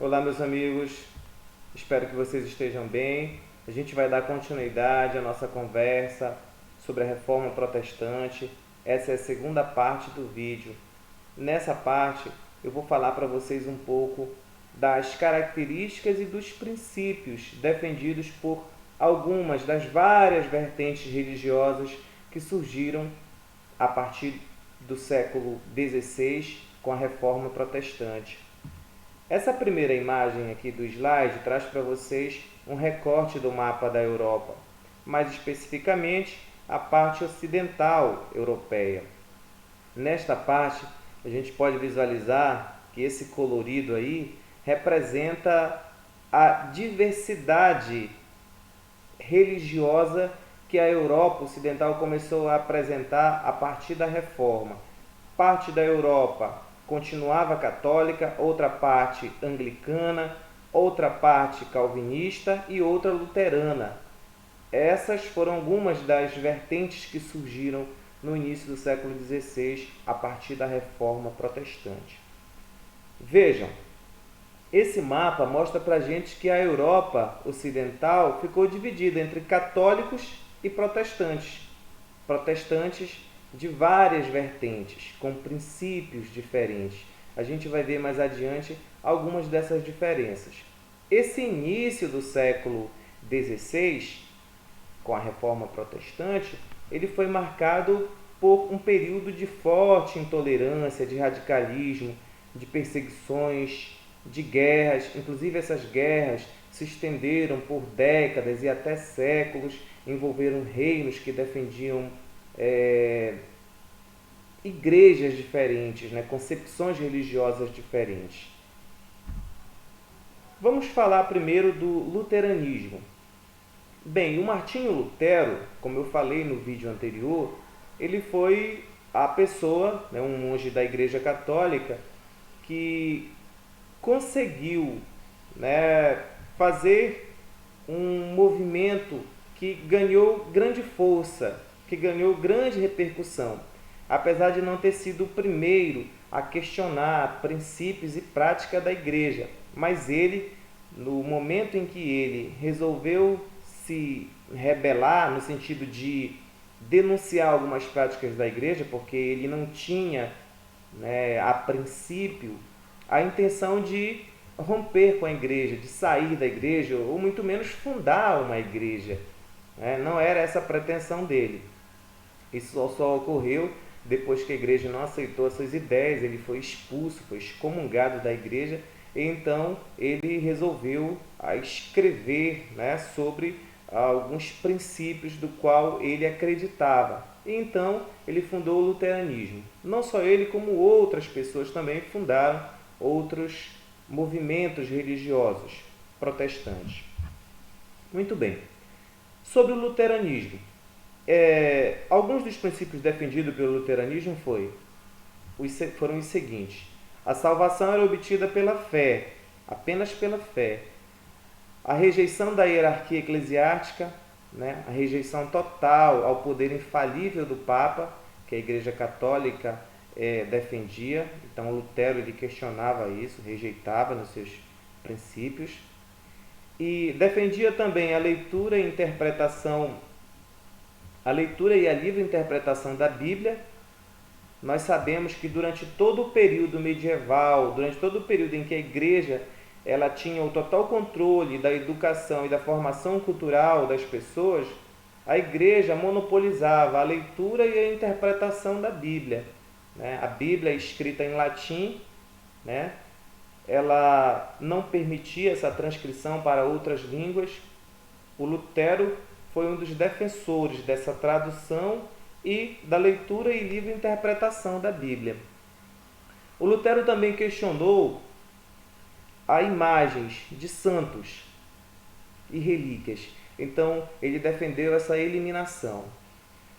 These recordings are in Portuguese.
Olá, meus amigos, espero que vocês estejam bem. A gente vai dar continuidade à nossa conversa sobre a Reforma Protestante. Essa é a segunda parte do vídeo. Nessa parte, eu vou falar para vocês um pouco das características e dos princípios defendidos por algumas das várias vertentes religiosas que surgiram a partir do século XVI com a Reforma Protestante. Essa primeira imagem aqui do slide traz para vocês um recorte do mapa da Europa, mais especificamente a parte ocidental europeia. Nesta parte, a gente pode visualizar que esse colorido aí representa a diversidade religiosa que a Europa ocidental começou a apresentar a partir da Reforma. Parte da Europa continuava católica, outra parte anglicana, outra parte calvinista e outra luterana. Essas foram algumas das vertentes que surgiram no início do século XVI a partir da Reforma Protestante. Vejam, esse mapa mostra para a gente que a Europa ocidental ficou dividida entre católicos e protestantes. Protestantes de várias vertentes, com princípios diferentes. A gente vai ver mais adiante algumas dessas diferenças. Esse início do século XVI, com a Reforma Protestante, ele foi marcado por um período de forte intolerância, de radicalismo, de perseguições, de guerras. Inclusive essas guerras se estenderam por décadas e até séculos, envolveram reinos que defendiam igrejas diferentes, concepções religiosas diferentes. Vamos falar primeiro do luteranismo. Bem, o Martinho Lutero, como eu falei no vídeo anterior, ele foi a pessoa, um monge da Igreja Católica, que conseguiu fazer um movimento que ganhou grande força, que ganhou grande repercussão, apesar de não ter sido o primeiro a questionar princípios e prática da igreja. Mas ele, no momento em que ele resolveu se rebelar, no sentido de denunciar algumas práticas da igreja, porque ele não tinha, a princípio, a intenção de romper com a igreja, de sair da igreja, ou muito menos fundar uma igreja. Não era essa a pretensão dele. Isso só ocorreu depois que a igreja não aceitou as suas ideias, ele foi expulso, foi excomungado da igreja, e então ele resolveu escrever sobre alguns princípios do qual ele acreditava. E então ele fundou o luteranismo. Não só ele, como outras pessoas também fundaram outros movimentos religiosos protestantes. Muito bem. Sobre o luteranismo, alguns dos princípios defendidos pelo luteranismo foram os seguintes: a salvação era obtida pela fé, apenas pela fé. A rejeição da hierarquia eclesiástica, a rejeição total ao poder infalível do Papa, que a Igreja Católica defendia. Então Lutero ele questionava isso, rejeitava nos seus princípios. E defendia também a leitura e a livre interpretação da Bíblia. Nós sabemos que durante todo o período medieval, durante todo o período em que a igreja ela tinha o total controle da educação e da formação cultural das pessoas, a igreja monopolizava a leitura e a interpretação da Bíblia. A Bíblia escrita em latim, ela não permitia essa transcrição para outras línguas. O Lutero foi um dos defensores dessa tradução e da leitura e livre interpretação da Bíblia. O Lutero também questionou as imagens de santos e relíquias. Então, ele defendeu essa eliminação.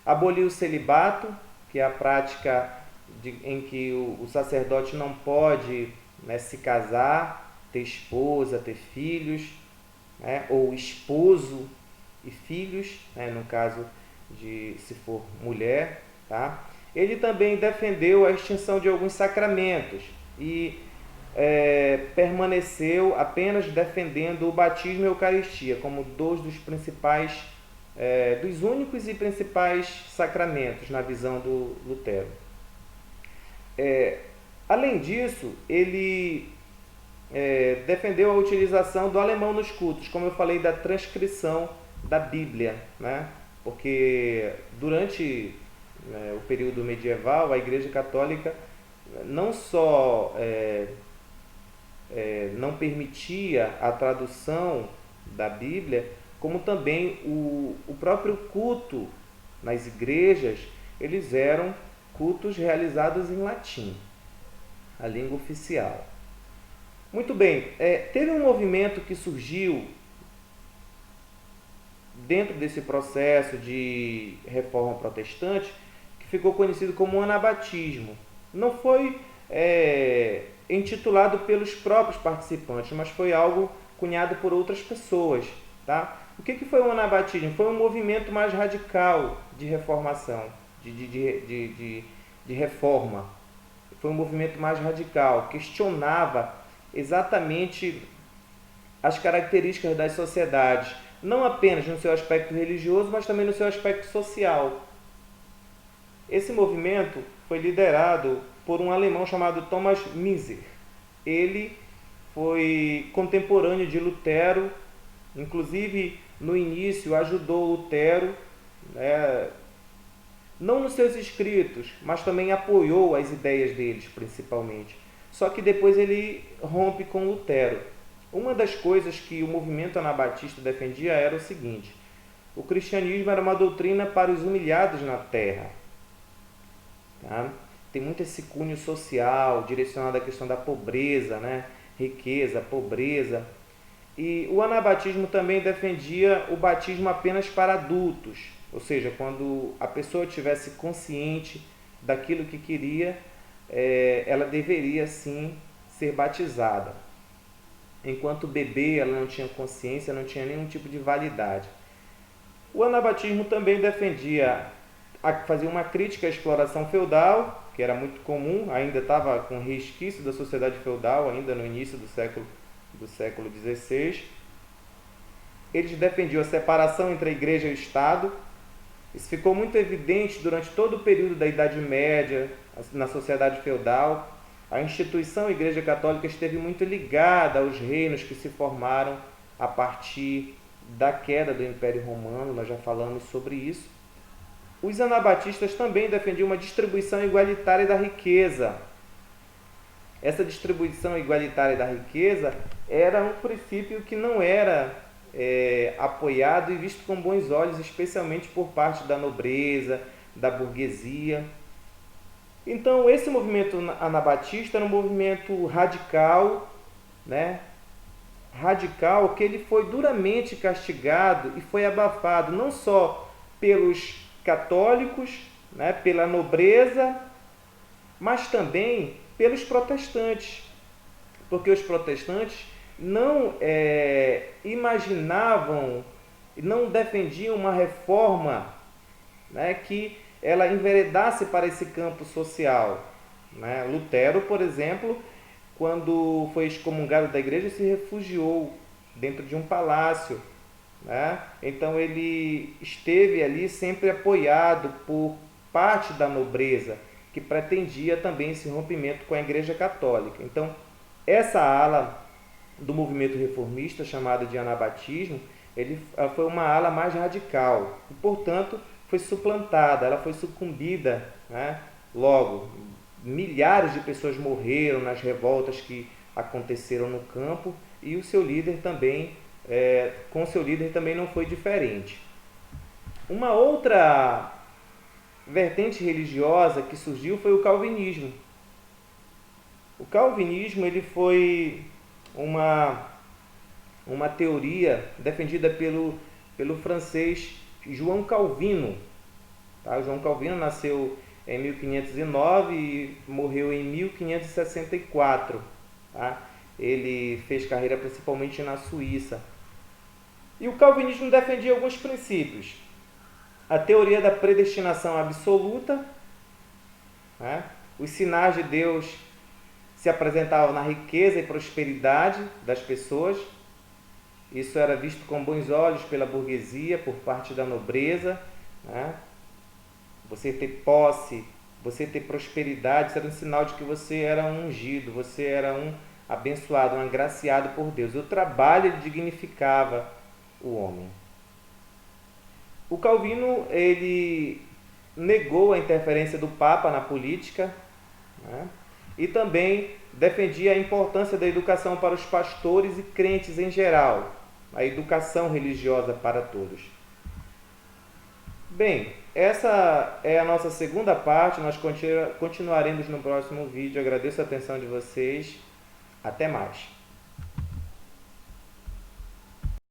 Aboliu o celibato, que é a prática em que o sacerdote não pode se casar, ter esposa, ter filhos, ou esposo e filhos, no caso de se for mulher. Ele também defendeu a extinção de alguns sacramentos e permaneceu apenas defendendo o batismo e a Eucaristia como dois dos principais, dos únicos e principais sacramentos na visão do Lutero. Além disso, ele defendeu a utilização do alemão nos cultos, como eu falei, da transcrição da Bíblia, né? Porque durante o período medieval, a Igreja Católica não só não permitia a tradução da Bíblia, como também o próprio culto nas igrejas, eles eram cultos realizados em latim, a língua oficial. Muito bem, teve um movimento que surgiu dentro desse processo de reforma protestante, que ficou conhecido como o anabatismo. Não foi intitulado pelos próprios participantes, mas foi algo cunhado por outras pessoas. Tá? O que foi o anabatismo? Foi um movimento mais radical de reformação, de reforma. Foi um movimento mais radical, questionava exatamente as características das sociedades, não apenas no seu aspecto religioso, mas também no seu aspecto social. Esse movimento foi liderado por um alemão chamado Thomas Müntzer. Ele foi contemporâneo de Lutero, inclusive no início ajudou Lutero, não nos seus escritos, mas também apoiou as ideias deles, principalmente. Só que depois ele rompe com Lutero. Uma das coisas que o movimento anabatista defendia era o seguinte: o cristianismo era uma doutrina para os humilhados na terra. Tá? Tem muito esse cunho social, direcionado à questão da pobreza, né? Riqueza, pobreza. E o anabatismo também defendia o batismo apenas para adultos, ou seja, quando a pessoa estivesse consciente daquilo que queria, ela deveria sim ser batizada. Enquanto bebê, ela não tinha consciência, não tinha nenhum tipo de validade. O anabatismo também fazia uma crítica à exploração feudal, que era muito comum, ainda estava com resquício da sociedade feudal, ainda no início do século XVI. Eles defendiam a separação entre a igreja e o Estado. Isso ficou muito evidente durante todo o período da Idade Média, na sociedade feudal. A instituição Igreja Católica esteve muito ligada aos reinos que se formaram a partir da queda do Império Romano, nós já falamos sobre isso. Os anabatistas também defendiam uma distribuição igualitária da riqueza. Essa distribuição igualitária da riqueza era um princípio que não era apoiado e visto com bons olhos, especialmente por parte da nobreza, da burguesia. Então, esse movimento anabatista era um movimento radical, né? Radical, que ele foi duramente castigado e foi abafado, não só pelos católicos, né, pela nobreza, mas também pelos protestantes, porque os protestantes não imaginavam, não defendiam uma reforma, né, que ela enveredasse para esse campo social. Né? Lutero, por exemplo, quando foi excomungado da igreja, se refugiou dentro de um palácio. Né? Então ele esteve ali sempre apoiado por parte da nobreza, que pretendia também esse rompimento com a Igreja Católica. Então, essa ala do movimento reformista, chamada de anabatismo, foi uma ala mais radical e, portanto, foi suplantada, ela foi sucumbida, né? Logo, milhares de pessoas morreram nas revoltas que aconteceram no campo e o seu líder também, com seu líder também não foi diferente. Uma outra vertente religiosa que surgiu foi o calvinismo. O calvinismo ele foi uma teoria defendida pelo francês João Calvino. Tá? O João Calvino nasceu em 1509 e morreu em 1564. Tá? Ele fez carreira principalmente na Suíça. E o calvinismo defendia alguns princípios. A teoria da predestinação absoluta, né? Os sinais de Deus se apresentava na riqueza e prosperidade das pessoas. Isso era visto com bons olhos pela burguesia, por parte da nobreza, né? Você ter posse, você ter prosperidade, isso era um sinal de que você era um ungido, você era um abençoado, um agraciado por Deus. O trabalho dignificava o homem. O Calvino, ele negou a interferência do Papa na política, né? E também defendia a importância da educação para os pastores e crentes em geral, a educação religiosa para todos. Bem, essa é a nossa segunda parte, nós continuaremos no próximo vídeo. Agradeço a atenção de vocês, até mais.